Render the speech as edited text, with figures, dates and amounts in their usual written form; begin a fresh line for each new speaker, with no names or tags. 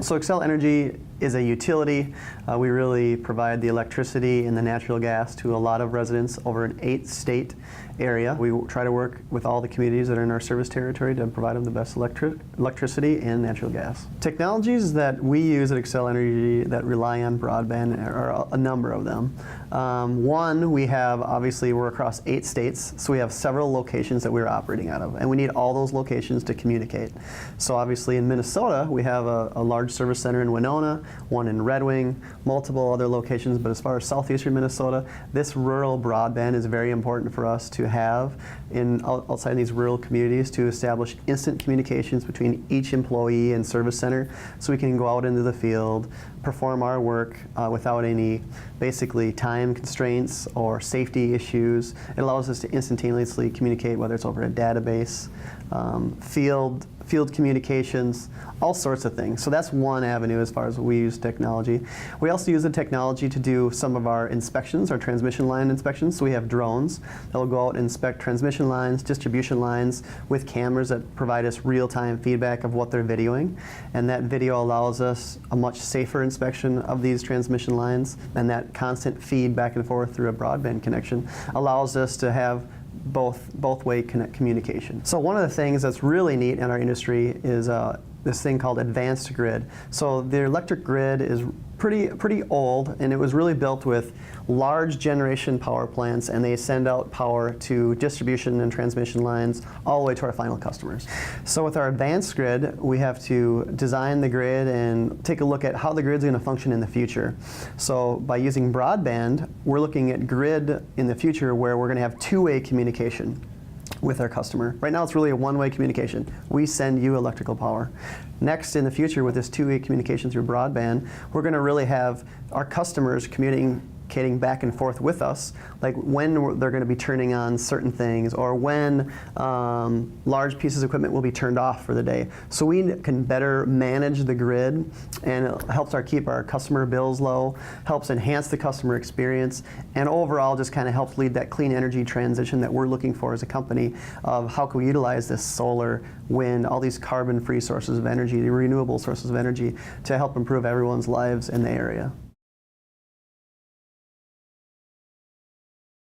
So Xcel Energy is a utility. We really provide the electricity and the natural gas to a lot of residents over an 8-state area. We try to work with all the communities that are in our service territory to provide them the best electricity and natural gas. Technologies that we use at Xcel Energy that rely on broadband are a number of them. One, we have, obviously, we're across 8 states, so we have several locations that we're operating out of, and we need all those locations to communicate. So obviously in Minnesota, we have a large service center in Winona, one in Red Wing, multiple other locations, but as far as southeastern Minnesota, this rural broadband is very important for us to have outside these rural communities to establish instant communications between each employee and service center so we can go out into the field, perform our work without any basically time constraints or safety issues. It allows us to instantaneously communicate, whether it's over a database, field communications, all sorts of things. So that's one avenue as far as we use technology. We also use the technology to do some of our inspections, our transmission line inspections. So we have drones that will go out and inspect transmission lines, distribution lines with cameras that provide us real-time feedback of what they're videoing. And that video allows us a much safer inspection of these transmission lines, and that constant feed back and forth through a broadband connection allows us to have both-way communication. So one of the things that's really neat in our industry is this thing called advanced grid. So the electric grid is pretty old, and it was really built with large generation power plants, and they send out power to distribution and transmission lines all the way to our final customers. So with our advanced grid, we have to design the grid and take a look at how the grid's going to function in the future. So by using broadband, we're looking at grid in the future where we're going to have two-way communication with our customer. Right now it's really a one-way communication. We send you electrical power. Next, in the future, with this two-way communication through broadband, we're going to really have our customers communicating back and forth with us, like when they're going to be turning on certain things or when large pieces of equipment will be turned off for the day. So we can better manage the grid, and it helps keep our customer bills low, helps enhance the customer experience, and overall just kind of helps lead that clean energy transition that we're looking for as a company of how can we utilize this solar, wind, all these carbon-free sources of energy, the renewable sources of energy to help improve everyone's lives in the area.